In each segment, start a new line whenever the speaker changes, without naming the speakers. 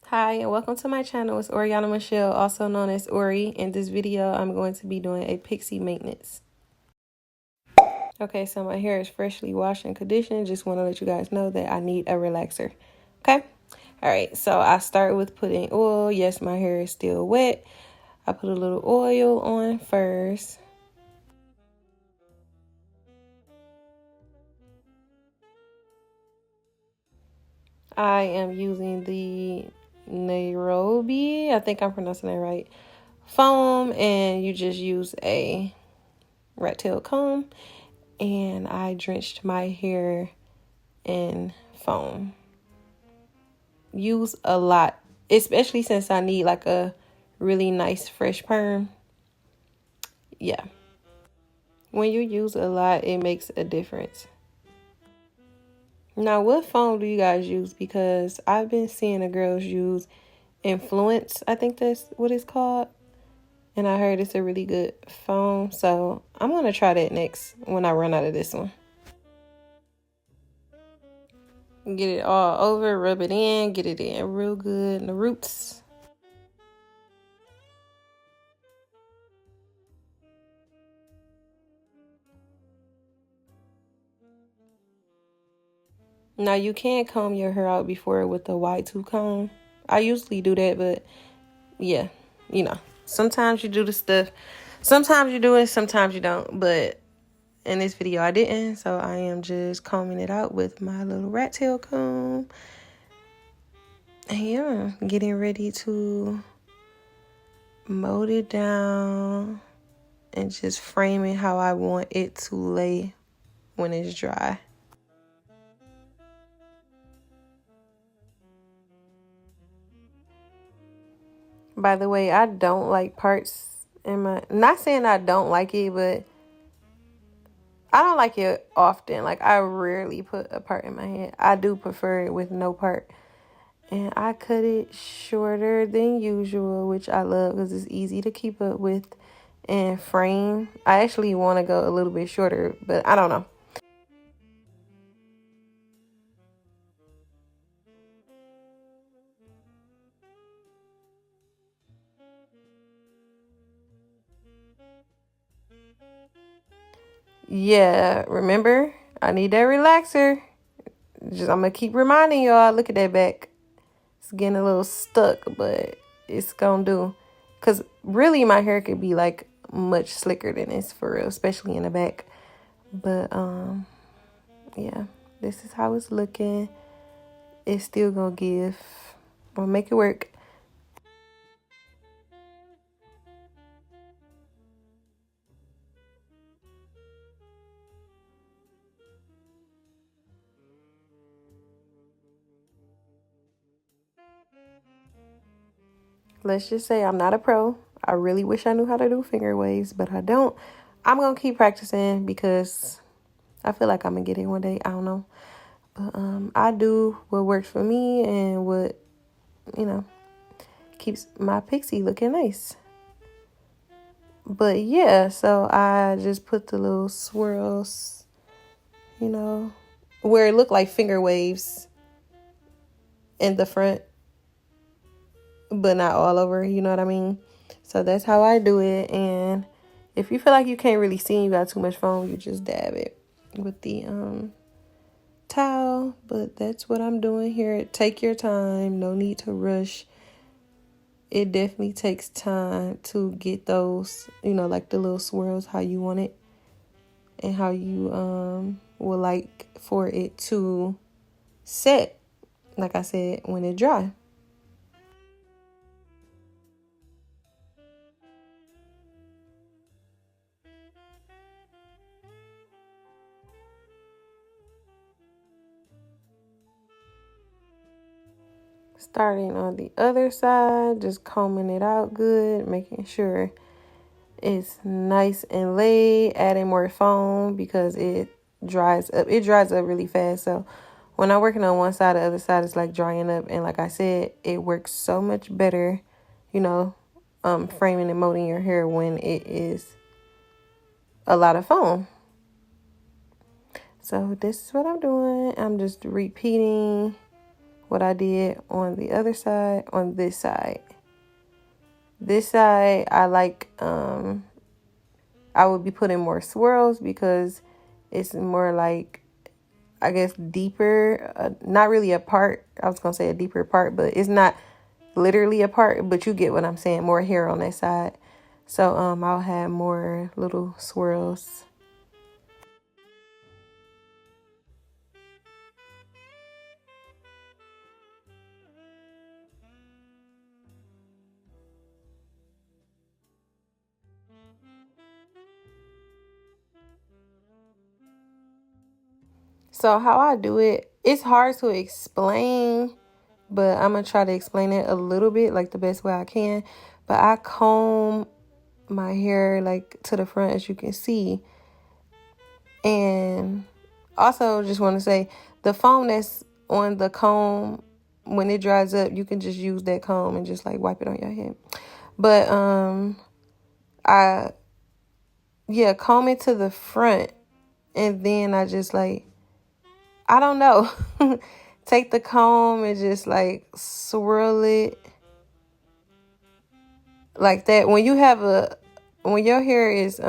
Hi and welcome to my channel. It's Oriana Michelle, also known as Ori. In this video, I'm going to be doing a Pixie maintenance. Okay, so my hair is freshly washed and conditioned. Just want to let you guys know that I need a relaxer. Okay? Alright, so I start with putting oil. Yes, my hair is still wet. I put a little oil on first. I am using the Nairobi, I think I'm pronouncing that right, foam, and you just use a rat tail comb, and I drenched my hair in foam. Use a lot, especially since I need like a really nice fresh perm. Yeah, when you use a lot, it makes a difference. Now, what foam do you guys use? Because I've been seeing the girls use Influence, I think that's what it's called, and I heard it's a really good foam, so I'm gonna try that next when I run out of this one. Get it all over, rub it in, get it in real good in the roots. Now you can comb your hair out before with the wide tooth comb. I usually do that, but yeah, you know, sometimes you do the stuff, sometimes you do it, sometimes you don't, but in this video I didn't, so I am just combing it out with my little rat tail comb. And yeah, getting ready to mold it down and just frame it how I want it to lay when it's dry. By the way, I don't like parts in my, not saying I don't like it, but I don't like it often. Like, I rarely put a part in my head. I do prefer it with no part. And I cut it shorter than usual, which I love because it's easy to keep up with and frame. I actually want to go a little bit shorter, but I don't know. Yeah, remember, I need that relaxer. Just, I'm going to keep reminding y'all, look at that back. It's getting a little stuck, but it's going to do. Because really, my hair could be, like, much slicker than this, for real, especially in the back. But, yeah, this is how it's looking. It's still going to give. I'm going to make it work. Let's just say I'm not a pro. I really wish I knew how to do finger waves, but I don't. I'm going to keep practicing because I feel like I'm going to get it one day. I don't know. But I do what works for me and what, you know, keeps my pixie looking nice. But yeah, so I just put the little swirls, you know, where it looked like finger waves in the front, but not all over, you know what I mean? So that's how I do it. And if you feel like you can't really see and you got too much foam, you just dab it with the towel. But that's what I'm doing here. Take your time. No need to rush. It definitely takes time to get those, you know, like the little swirls how you want it and how you would like for it to set, like I said, when it dry. Starting on the other side, just combing it out good, making sure it's nice and laid, adding more foam because it dries up. It dries up really fast. So when I'm working on one side, the other side is like drying up. And like I said, it works so much better, you know, framing and molding your hair when it is a lot of foam. So this is what I'm doing. I'm just repeating what I did on the other side, on this side. This side, I like, I would be putting more swirls because it's more like, I guess, deeper, not really a part. I was going to say a deeper part, but it's not literally a part, but you get what I'm saying. More hair on that side. So I'll have more little swirls. So how I do it, it's hard to explain, but I'm going to try to explain it a little bit, like the best way I can. But I comb my hair like to the front, as you can see. And also just want to say the foam that's on the comb, when it dries up, you can just use that comb and just like wipe it on your head. But I comb it to the front, and then I just like, I don't know, take the comb and just like swirl it like that. When your hair is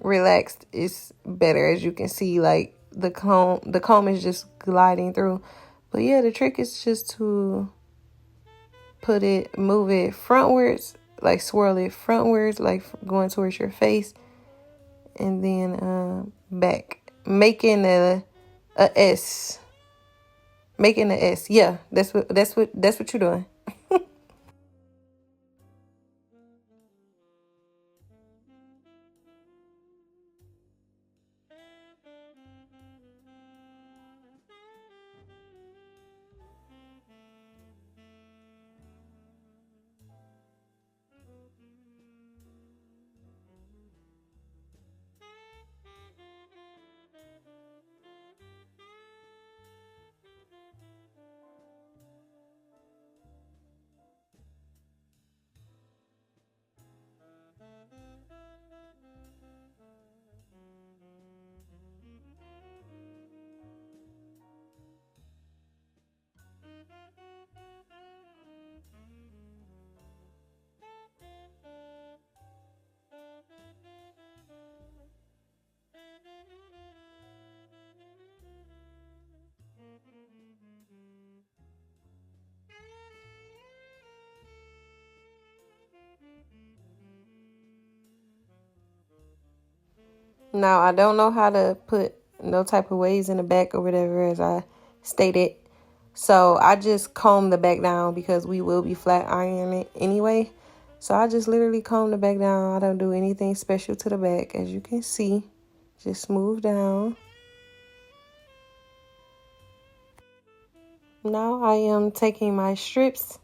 relaxed, it's better. As you can see, like the comb is just gliding through. But yeah, the trick is just to move it frontwards, like swirl it frontwards, like going towards your face, and then back, making a S, making a S. Yeah, that's what you're doing. Now, I don't know how to put no type of waves in the back or whatever, as I stated. So I just comb the back down because we will be flat ironing it anyway. So I just literally comb the back down. I don't do anything special to the back, as you can see. Just smooth down. Now I am taking my strips,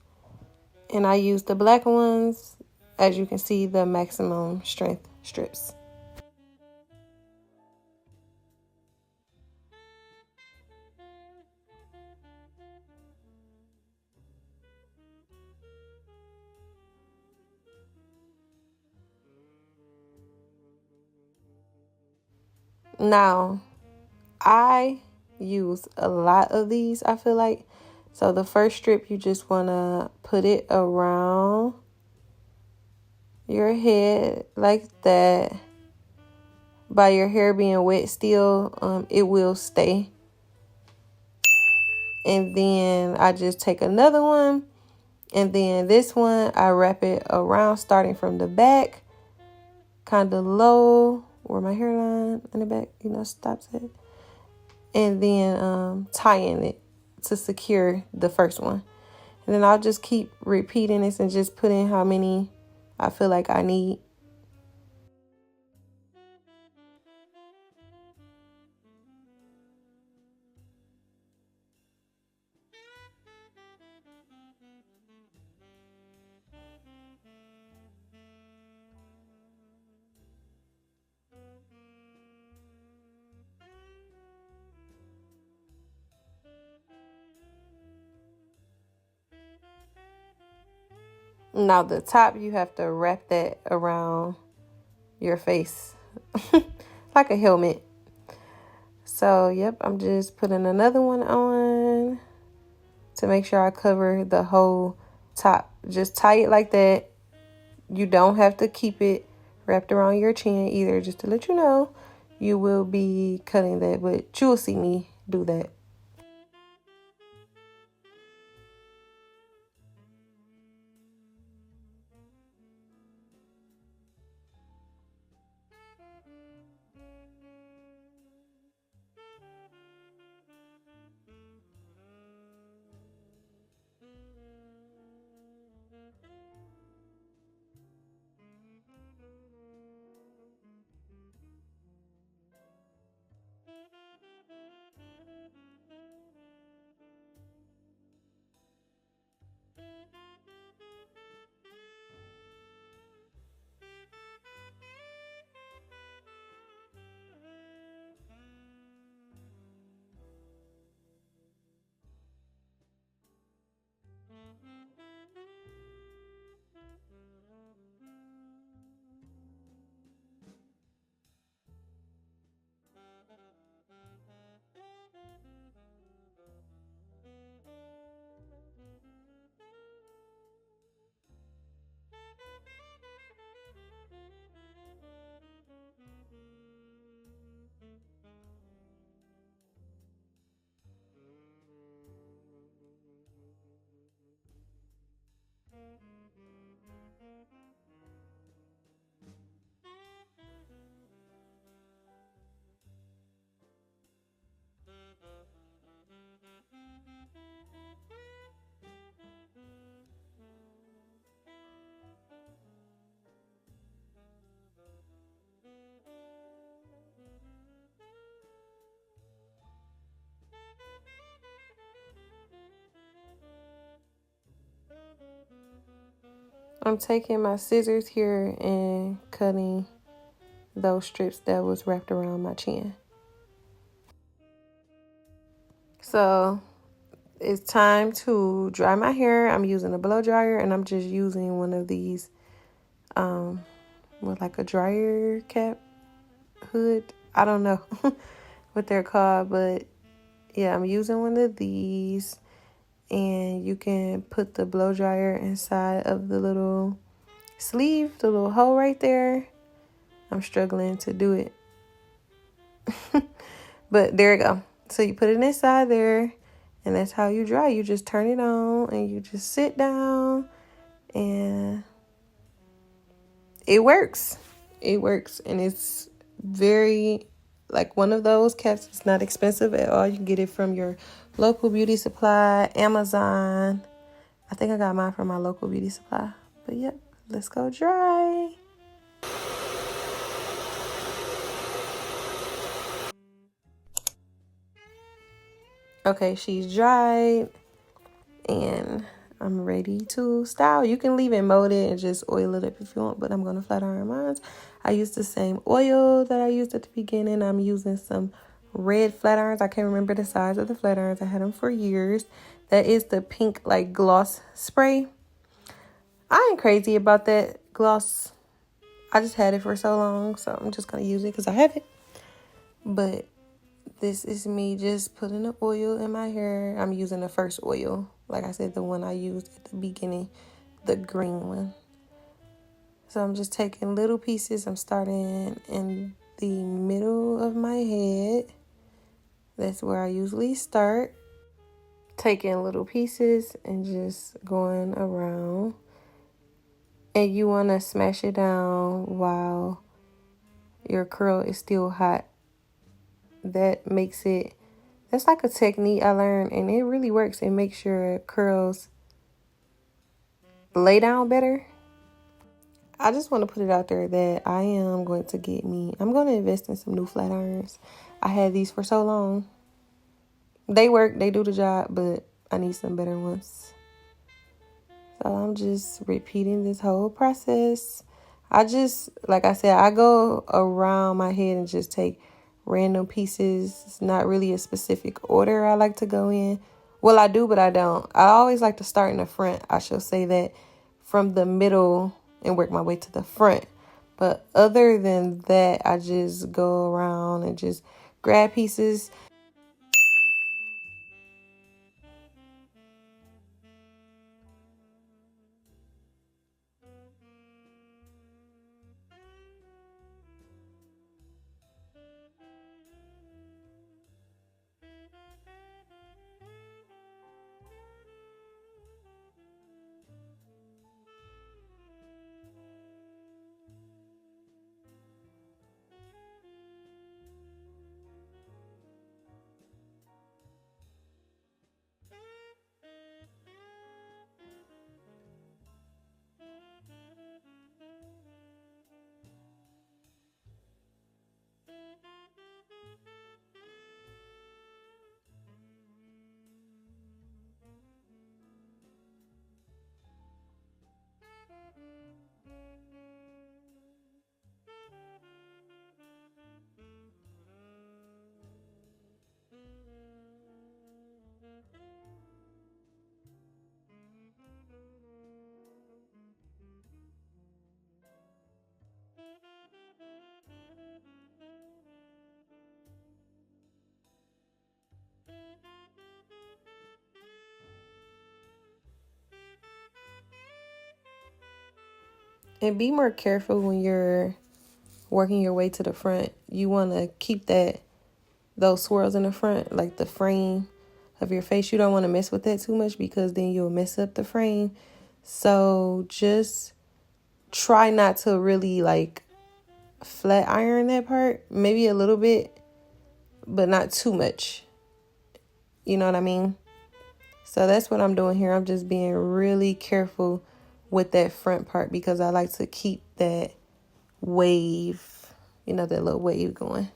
and I use the black ones. As you can see, the maximum strength strips. Now, I use a lot of these, I feel like. So the first strip, you just want to put it around your head like that. By your hair being wet still, it will stay. And then I just take another one. And then this one, I wrap it around, starting from the back, kind of low, where my hairline in the back, stops it. And then tying it to secure the first one. And then I'll just keep repeating this and just put in how many I feel like I need. Now the top, you have to wrap that around your face like a helmet. So, yep, I'm just putting another one on to make sure I cover the whole top. Just tie it like that. You don't have to keep it wrapped around your chin either, just to let you know you will be cutting that, but you will see me do that. I'm taking my scissors here and cutting those strips that was wrapped around my chin. So it's time to dry my hair. I'm using a blow dryer, and I'm just using one of these with like a dryer cap hood. I don't know what they're called, but yeah, I'm using one of these, and you can put the blow dryer inside of the little sleeve, the little hole right there. I'm struggling to do it. But there you go. So you put it inside there, and that's how you dry. You just turn it on and you just sit down, and it works. It works, and it's very like one of those caps. It's not expensive at all. You can get it from your local beauty supply, Amazon. I think I got mine from my local beauty supply. But yep, let's go dry. Okay, she's dried, and I'm ready to style. You can leave it molded and just oil it up if you want, but I'm going to flat iron mine. I used the same oil that I used at the beginning. I'm using some red flat irons. I can't remember the size of the flat irons. I had them for years. That is the pink like gloss spray. I ain't crazy about that gloss. I just had it for so long, so I'm just going to use it because I have it. But this is me just putting the oil in my hair. I'm using the first oil. Like I said, the one I used at the beginning, the green one. So I'm just taking little pieces. I'm starting in the middle of my head. That's where I usually start. Taking little pieces and just going around. And you want to smash it down while your curl is still hot. That makes it, that's like a technique I learned, and it really works. It makes your curls lay down better. I just want to put it out there that I'm going to invest in some new flat irons. I had these for so long. They work, they do the job, but I need some better ones. So I'm just repeating this whole process. Like I said, I go around my head and just take random pieces. It's not really a specific order I like to go in. Well, I do, but I don't. I always like to start in the front. I shall say that, from the middle and work my way to the front. But other than that, I just go around and just grab pieces. And be more careful when you're working your way to the front. You want to keep those swirls in the front, like the frame of your face. You don't want to mess with that too much because then you'll mess up the frame. So just try not to really like flat iron that part. Maybe a little bit, but not too much. You know what I mean? So that's what I'm doing here. I'm just being really careful with that front part because I like to keep that wave, that little wave going.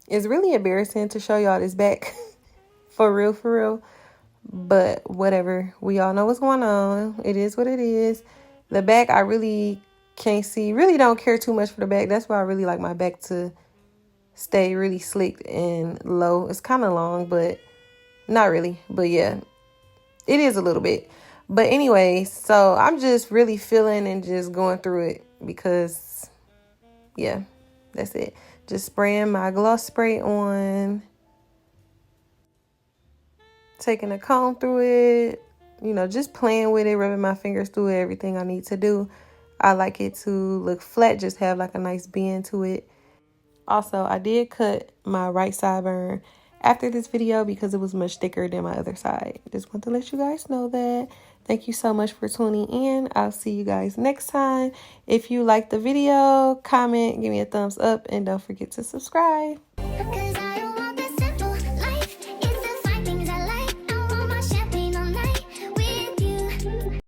It's really embarrassing to show y'all this back. For real, for real. But whatever. We all know what's going on. It is what it is. The back, I really can't see. Really don't care too much for the back. That's why I really like my back to stay really slick and low. It's kind of long, but not really. But yeah, it is a little bit. But anyway, so I'm just really feeling and just going through it because, yeah, that's it. Just spraying my gloss spray on. Taking a comb through it, just playing with it, rubbing my fingers through it, everything I need to do. I like it to look flat, just have like a nice bend to it. Also, I did cut my right sideburn after this video because it was much thicker than my other side. Just want to let you guys know that. Thank you so much for tuning in. I'll see you guys next time. If you like the video, comment, give me a thumbs up, and don't forget to subscribe.